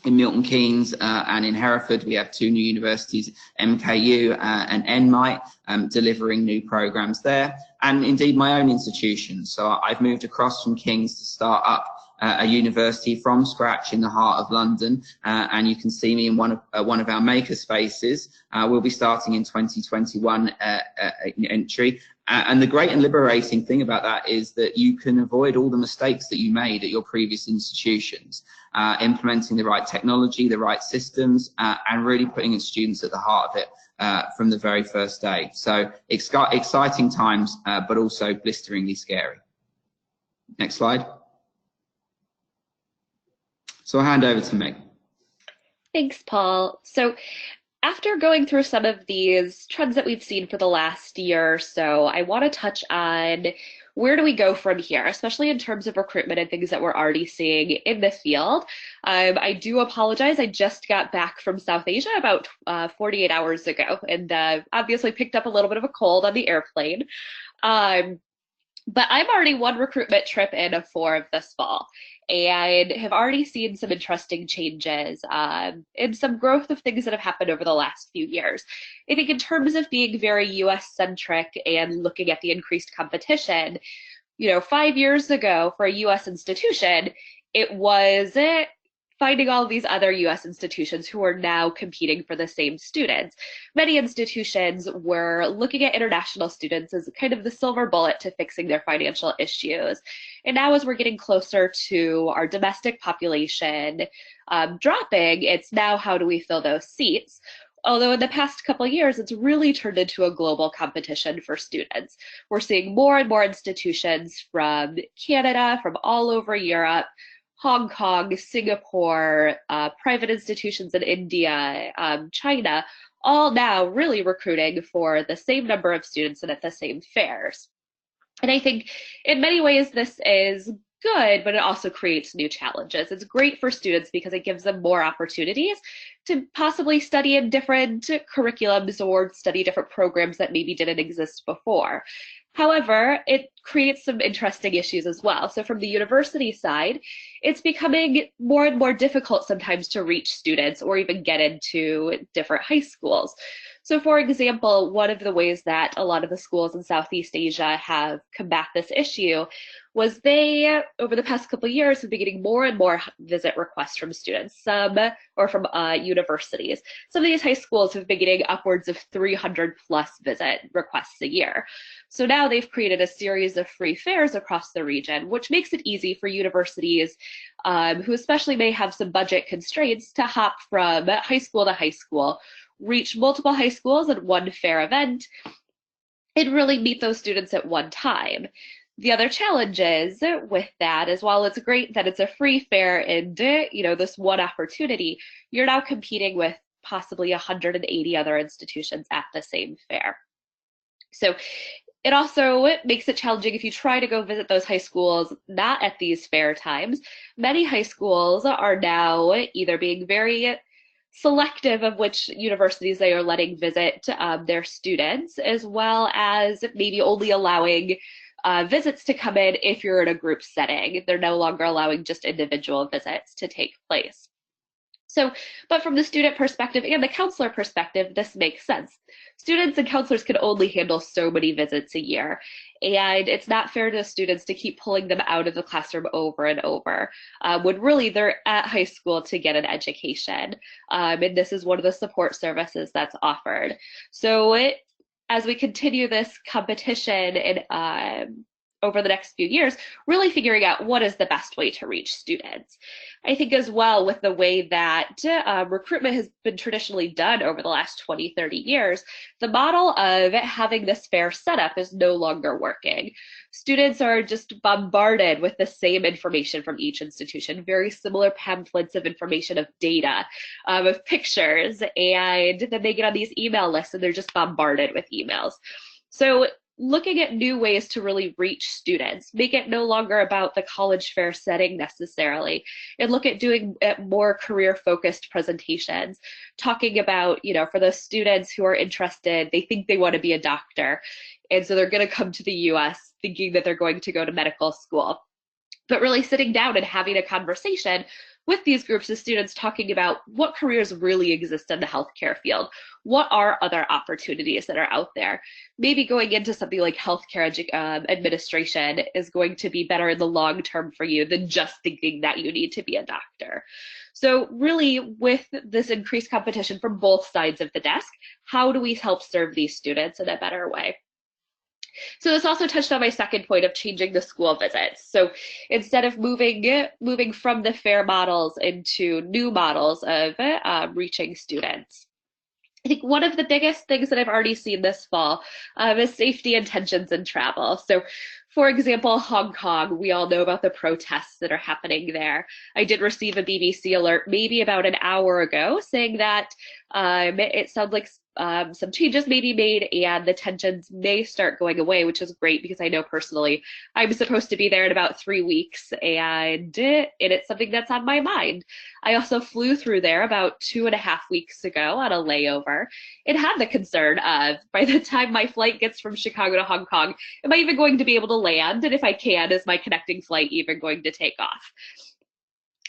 In Milton Keynes and in Hereford, we have two new universities, MKU and NMIT, delivering new programs there. And indeed, my own institution. So I've moved across from King's to start up a university from scratch in the heart of London. And you can see me in one of our maker spaces. We'll be starting in 2021 entry. And the great and liberating thing about that is that you can avoid all the mistakes that you made at your previous institutions, implementing the right technology, the right systems, and really putting students at the heart of it from the very first day. So exciting times, but also blisteringly scary. Next slide. So I'll hand over to Meg. Thanks, Paul. So after going through some of these trends that we've seen for the last year or so, I want to touch on where do we go from here, especially in terms of recruitment and things that we're already seeing in the field. I do apologize. I just got back from South Asia about 48 hours ago and obviously picked up a little bit of a cold on the airplane. But I'm already one recruitment trip in 4 of this fall and have already seen some interesting changes and some growth of things that have happened over the last few years. I think in terms of being very US centric and looking at the increased competition, 5 years ago for a US institution, it was finding all of these other US institutions who are now competing for the same students. Many institutions were looking at international students as kind of the silver bullet to fixing their financial issues. And now as we're getting closer to our domestic population dropping, it's now how do we fill those seats? Although in the past couple of years, it's really turned into a global competition for students. We're seeing more and more institutions from Canada, from all over Europe, Hong Kong, Singapore, private institutions in India, China, all now really recruiting for the same number of students and at the same fairs. And I think in many ways this is good, but it also creates new challenges. It's great for students because it gives them more opportunities to possibly study in different curriculums or study different programs that maybe didn't exist before. However, it creates some interesting issues as well. So from the university side, it's becoming more and more difficult sometimes to reach students or even get into different high schools. So for example, one of the ways that a lot of the schools in Southeast Asia have combat this issue was they, over the past couple of years, have been getting more and more visit requests from students, or from universities. Some of these high schools have been getting upwards of 300 plus visit requests a year. So now they've created a series of free fairs across the region, which makes it easy for universities who especially may have some budget constraints to hop from high school to high school, reach multiple high schools at one fair event, and really meet those students at one time. The other challenges with that is while it's great that it's a free fair and this one opportunity, you're now competing with possibly 180 other institutions at the same fair. So it also makes it challenging if you try to go visit those high schools not at these fair times. Many high schools are now either being very selective of which universities they are letting visit their students, as well as maybe only allowing visits to come in if you're in a group setting. They're no longer allowing just individual visits to take place. So, but from the student perspective and the counselor perspective, this makes sense. Students and counselors can only handle so many visits a year, and it's not fair to students to keep pulling them out of the classroom over and over when really they're at high school to get an education. And this is one of the support services that's offered. So as we continue this competition and over the next few years, really figuring out what is the best way to reach students. I think as well with the way that recruitment has been traditionally done over the last 20, 30 years, the model of having this fair setup is no longer working. Students are just bombarded with the same information from each institution, very similar pamphlets of information, of data, of pictures, and then they get on these email lists and they're just bombarded with emails. So looking at new ways to really reach students, make it no longer about the college fair setting necessarily, and look at doing more career-focused presentations, talking about, for those students who are interested, they think they want to be a doctor, and so they're going to come to the US thinking that they're going to go to medical school. But really sitting down and having a conversation with these groups of students talking about what careers really exist in the healthcare field. What are other opportunities that are out there? Maybe going into something like healthcare administration is going to be better in the long term for you than just thinking that you need to be a doctor. So really, with this increased competition from both sides of the desk, how do we help serve these students in a better way? So this also touched on my second point of changing the school visits. So instead of moving from the fair models into new models of reaching students. I think one of the biggest things that I've already seen this fall is safety intentions in travel. So For example, Hong Kong, we all know about the protests that are happening there. I did receive a BBC alert maybe about an hour ago saying that it sounds like some changes may be made and the tensions may start going away, which is great because I know personally I'm supposed to be there in about 3 weeks and it's something that's on my mind. I also flew through there about 2.5 weeks ago on a layover and had the concern of by the time my flight gets from Chicago to Hong Kong, am I even going to be able to land? And if I can, is my connecting flight even going to take off?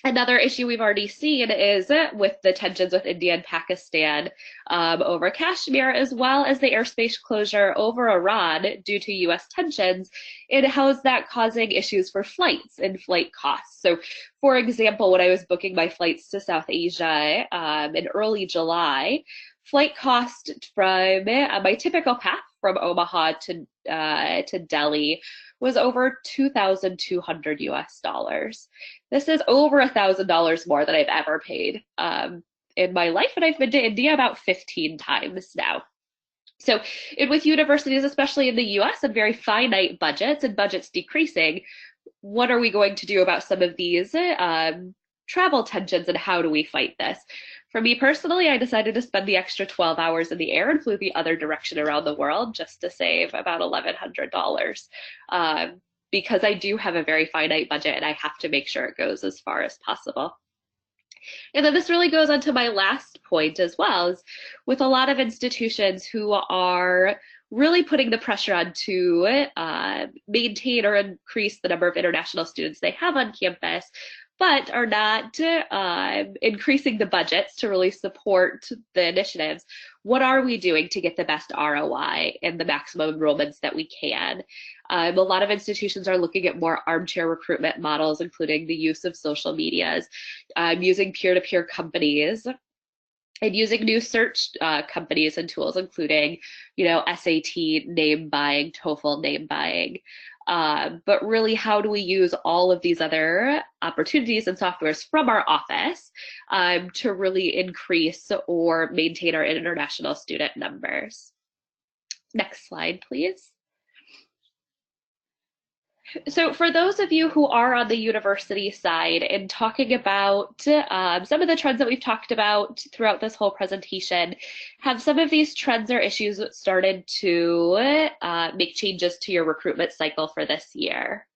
Another issue we've already seen is with the tensions with India and Pakistan over Kashmir, as well as the airspace closure over Iran due to US tensions, and how is that causing issues for flights and flight costs. So for example, when I was booking my flights to South Asia in early July, flight cost from my typical path from Omaha to Delhi was over $2,200 US. This is over $1,000 more than I've ever paid in my life, and I've been to India about 15 times now. So with universities, especially in the US, and very finite budgets and budgets decreasing, what are we going to do about some of these travel tensions, and how do we fight this? For me personally, I decided to spend the extra 12 hours in the air and flew the other direction around the world just to save about $1,100 because I do have a very finite budget and I have to make sure it goes as far as possible. And then this really goes on to my last point as well, is with a lot of institutions who are really putting the pressure on to maintain or increase the number of international students they have on campus, but are not increasing the budgets to really support the initiatives. What are we doing to get the best ROI and the maximum enrollments that we can? A lot of institutions are looking at more armchair recruitment models, including the use of social medias, using peer-to-peer companies, and using new search companies and tools, including, SAT name buying, TOEFL name buying. But really, how do we use all of these other opportunities and softwares from our office to really increase or maintain our international student numbers? Next slide, please. So for those of you who are on the university side and talking about some of the trends that we've talked about throughout this whole presentation, have some of these trends or issues started to make changes to your recruitment cycle for this year?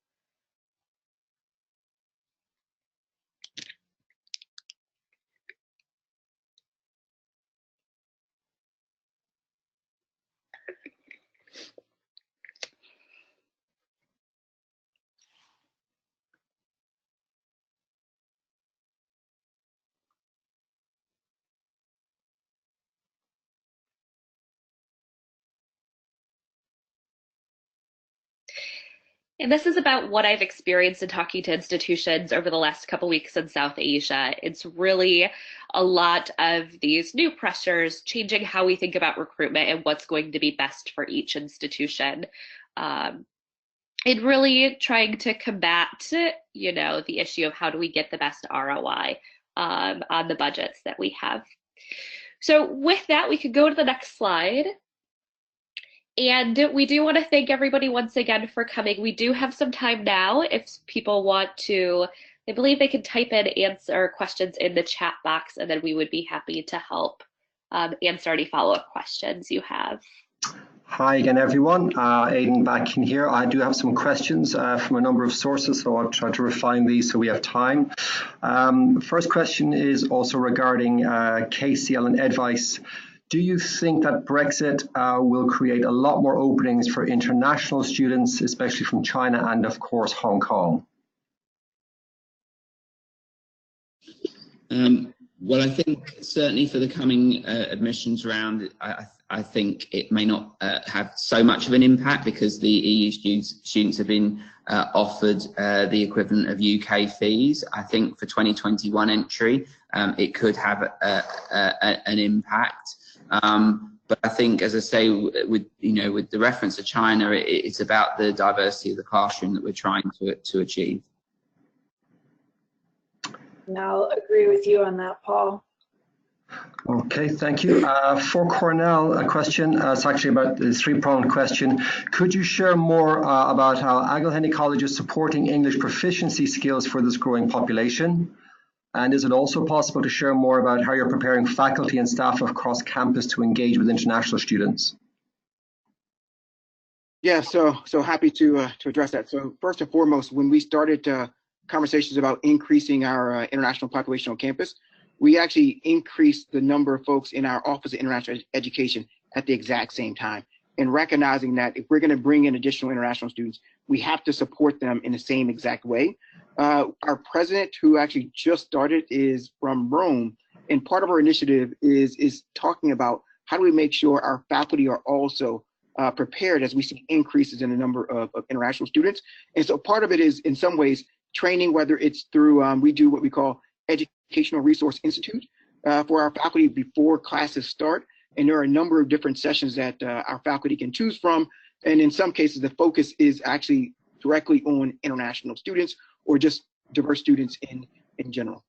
And this is about what I've experienced in talking to institutions over the last couple weeks in South Asia. It's really a lot of these new pressures changing how we think about recruitment and what's going to be best for each institution. And really trying to combat, the issue of how do we get the best ROI on the budgets that we have. So with that, we could go to the next slide. And we do want to thank everybody once again for coming. We do have some time now if people want to, I believe they can type in answer questions in the chat box, and then we would be happy to help answer any follow-up questions you have. Hi again, everyone. Aidan back in here. I do have some questions from a number of sources, so I'll try to refine these so we have time. First question is also regarding KCL and advice. Do you think that Brexit will create a lot more openings for international students, especially from China and, of course, Hong Kong? Well, I think certainly for the coming admissions round, I think it may not have so much of an impact because the EU students have been offered the equivalent of UK fees. I think for 2021 entry, it could have an impact. But I think, as I say, with the reference to China, it's about the diversity of the classroom that we're trying to achieve. And I'll agree with you on that, Paul. Okay, thank you. For Cornell, a question. It's actually about the three-pronged question. Could you share more about how Allegheny College is supporting English proficiency skills for this growing population? And is it also possible to share more about how you're preparing faculty and staff across campus to engage with international students? Yeah, so happy to address that. So first and foremost, when we started conversations about increasing our international population on campus, we actually increased the number of folks in our Office of International Education at the exact same time, and recognizing that if we're going to bring in additional international students, we have to support them in the same exact way. Our president, who actually just started, is from Rome, and part of our initiative is talking about how do we make sure our faculty are also prepared as we see increases in the number of international students. And so part of it is in some ways training, whether it's through, we do what we call Educational Resource Institute for our faculty before classes start. And there are a number of different sessions that our faculty can choose from. And in some cases, the focus is actually directly on international students or just diverse students in general.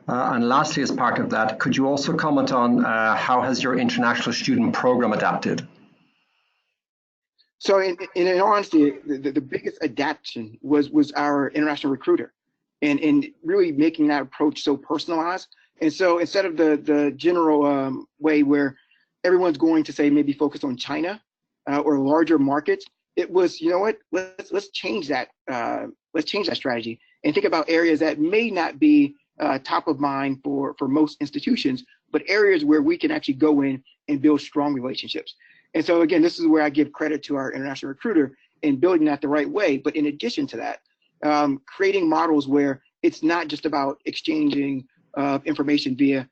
And lastly, as part of that, could you also comment on how has your international student program adapted? So in all honesty, the biggest adaptation was our international recruiter and really making that approach so personalized. And so instead of the general way where everyone's going to say maybe focus on China or larger markets, it was, you know what, let's change that. Let's change that strategy and think about areas that may not be top of mind for most institutions, but areas where we can actually go in and build strong relationships. And so again, this is where I give credit to our international recruiter in building that the right way. But in addition to that, creating models where it's not just about exchanging information via,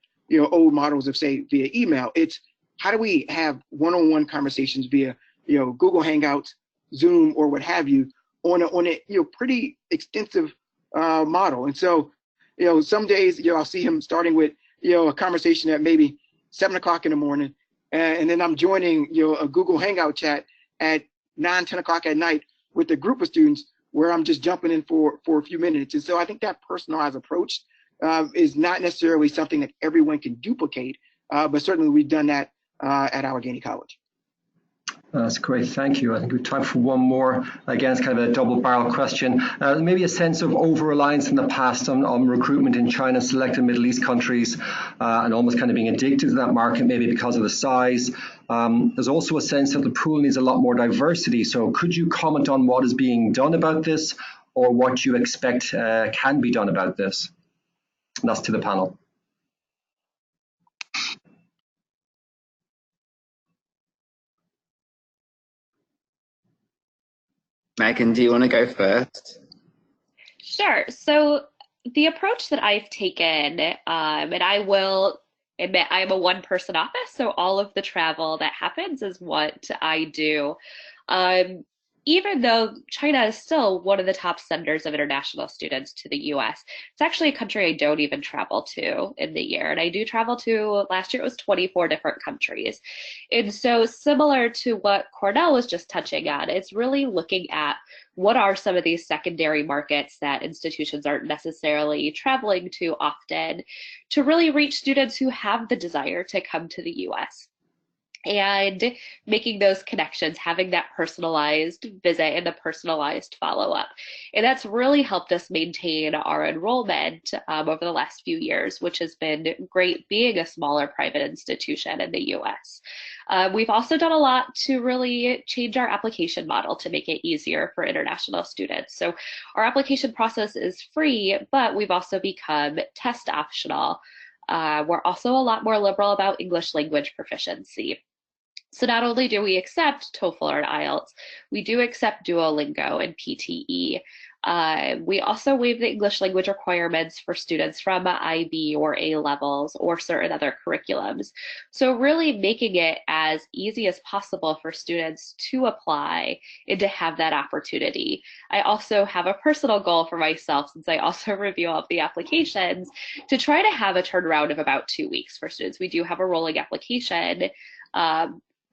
old models of say via email. It's how do we have one-on-one conversations via, Google Hangouts, Zoom, or what have you, on a pretty extensive model. And so, some days, I'll see him starting with, a conversation at maybe 7 o'clock in the morning. And then I'm joining, a Google Hangout chat at 9, 10 o'clock at night with a group of students where I'm just jumping in for a few minutes. And so I think that personalized approach is not necessarily something that everyone can duplicate, but certainly we've done that at Allegheny College. That's great, thank you. I think we have time for one more. Again, it's kind of a double barrel question. Maybe a sense of over-reliance in the past on recruitment in China, selected Middle East countries, and almost kind of being addicted to that market, maybe because of the size. There's also a sense that the pool needs a lot more diversity. So could you comment on what is being done about this, or what you expect can be done about this? And that's to the panel. Megan, do you want to go first? Sure. So the approach that I've taken, and I will admit I'm a one-person office, so all of the travel that happens is what I do. Even though China is still one of the top senders of international students to the US, it's actually a country I don't even travel to in the year. And I do travel to, last year it was 24 different countries. And so similar to what Cornell was just touching on, it's really looking at what are some of these secondary markets that institutions aren't necessarily traveling to often to really reach students who have the desire to come to the US. And making those connections, having that personalized visit and a personalized follow-up. And that's really helped us maintain our enrollment over the last few years, which has been great being a smaller private institution in the US. We've also done a lot to really change our application model to make it easier for international students. So our application process is free, but we've also become test optional. We're also a lot more liberal about English language proficiency. So not only do we accept TOEFL or IELTS, we do accept Duolingo and PTE. We also waive the English language requirements for students from IB or A levels or certain other curriculums. So really making it as easy as possible for students to apply and to have that opportunity. I also have a personal goal for myself, since I also review all of the applications, to try to have a turnaround of about 2 weeks for students. We do have a rolling application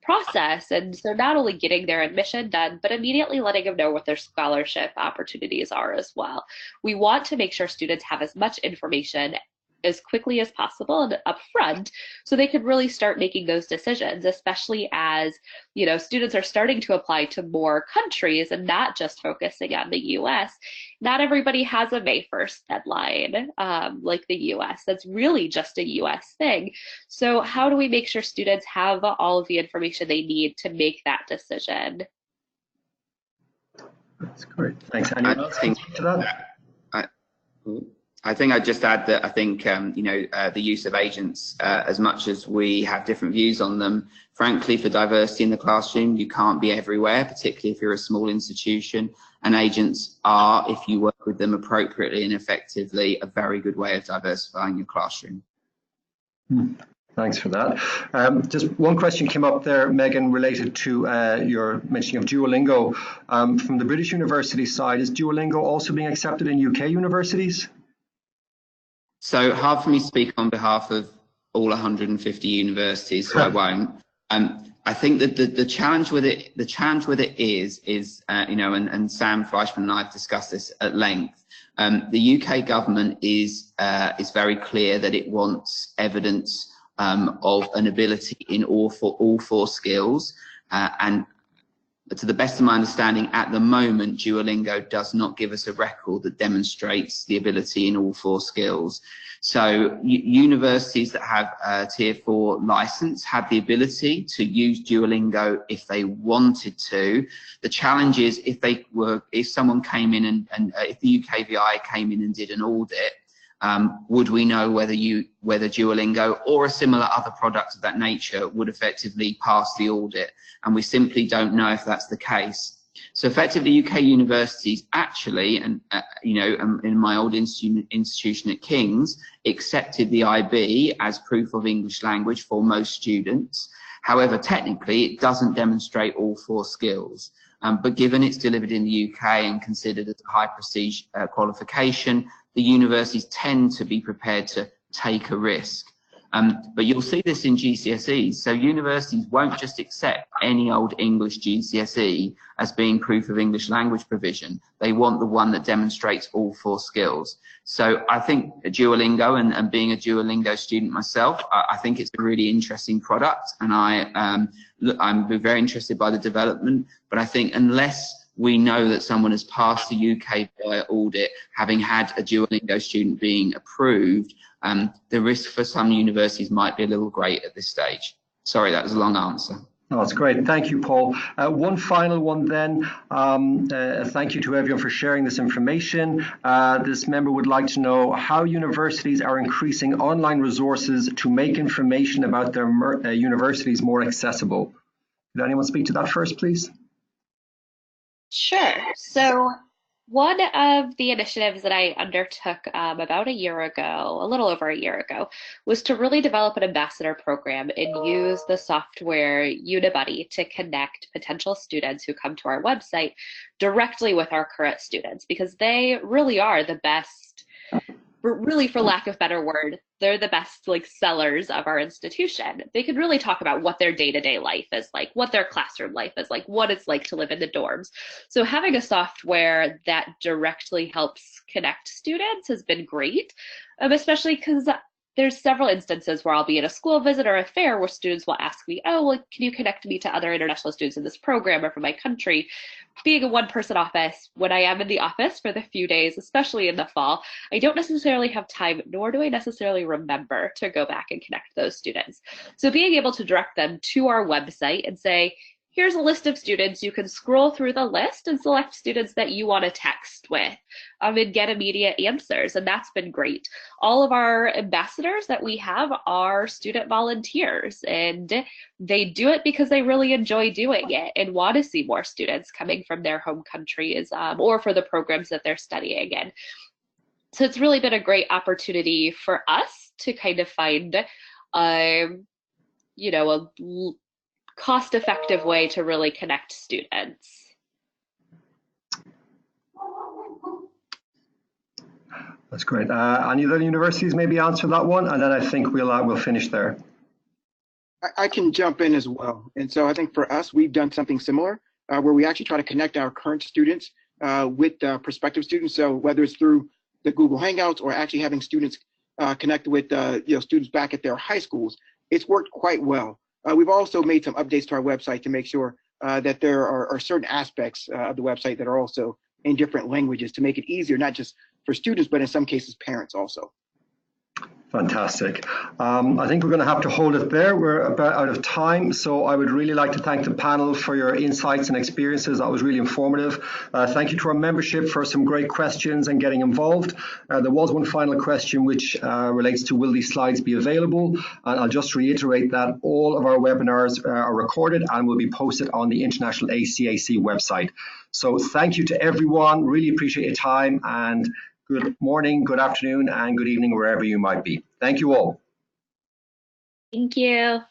process, and so not only getting their admission done, but immediately letting them know what their scholarship opportunities are as well. We want to make sure students have as much information as quickly as possible and upfront, so they could really start making those decisions, especially as, you know, students are starting to apply to more countries and not just focusing on the US. Not everybody has a May 1st deadline like the US. That's really just a US thing. So how do we make sure students have all of the information they need to make that decision? That's great. Thanks. Anyone else can speak to that? I think I'd just add that I think, you know, the use of agents, as much as we have different views on them, frankly, for diversity in the classroom, you can't be everywhere, particularly if you're a small institution. And agents are, if you work with them appropriately and effectively, a very good way of diversifying your classroom. Thanks for that. Just one question came up there, Megan, related to your mentioning of Duolingo. From the British university side, is Duolingo also being accepted in UK universities? So hard for me to speak on behalf of all 150 universities, so I won't. I think that the challenge with it, is you know, and Sam Fleischman and I have discussed this at length. The UK government is very clear that it wants evidence of an ability in all four skills, and to the best of my understanding, at the moment, Duolingo does not give us a record that demonstrates the ability in all four skills. So universities that have a Tier 4 license have the ability to use Duolingo if they wanted to. The challenge is if someone came in and if the UKVI came in and did an audit, would we know whether Duolingo or a similar other product of that nature would effectively pass the audit? And we simply don't know if that's the case. So effectively, UK universities actually, and you know, in my old institution at King's, accepted the IB as proof of English language for most students. However, technically, it doesn't demonstrate all four skills. But given it's delivered in the UK and considered as a high prestige qualification, the universities tend to be prepared to take a risk. But you'll see this in GCSEs. So universities won't just accept any old English GCSE as being proof of English language provision. They want the one that demonstrates all four skills. So I think Duolingo, and being a Duolingo student myself, I think it's a really interesting product, and I'm very interested by the development. But I think unless we know that someone has passed the UK via audit, having had a Duolingo student being approved, the risk for some universities might be a little great at this stage. Sorry, that was a long answer. Oh, that's great. Thank you, Paul. One final one then. Thank you to everyone for sharing this information. This member would like to know how universities are increasing online resources to make information about their universities more accessible. Could anyone speak to that first, please? Sure. So one of the initiatives that I undertook about a year ago, a little over a year ago, was to really develop an ambassador program and use the software Unibuddy to connect potential students who come to our website directly with our current students, because they really are the best, really, for lack of a better word, they're the best like sellers of our institution. They could really talk about what their day-to-day life is like, what their classroom life is like, what it's like to live in the dorms. So having a software that directly helps connect students has been great, especially because there's several instances where I'll be at a school visit or a fair where students will ask me, oh, well, can you connect me to other international students in this program or from my country? Being a one-person office, when I am in the office for the few days, especially in the fall, I don't necessarily have time, nor do I necessarily remember to go back and connect those students. So being able to direct them to our website and say, here's a list of students, you can scroll through the list and select students that you want to text with and get immediate answers, and that's been great. All of our ambassadors that we have are student volunteers, and they do it because they really enjoy doing it and want to see more students coming from their home countries or for the programs that they're studying in. So it's really been a great opportunity for us to kind of find, you know, a cost-effective way to really connect students. That's great. Any other universities maybe answer that one, and then I think we'll finish there. I can jump in as well. And so I think for us, we've done something similar where we actually try to connect our current students with prospective students. So whether it's through the Google Hangouts or actually having students connect with students back at their high schools, it's worked quite well. We've also made some updates to our website to make sure that there are certain aspects of the website that are also in different languages to make it easier, not just for students, but in some cases, parents also. Fantastic. I think we're going to have to hold it there. We're about out of time, so I would really like to thank the panel for your insights and experiences. That was really informative. Thank you to our membership for some great questions and getting involved. There was one final question which relates to will these slides be available? And I'll just reiterate that all of our webinars are recorded and will be posted on the International ACAC website. So thank you to everyone. Really appreciate your time, and good morning, good afternoon, and good evening, wherever you might be. Thank you all. Thank you.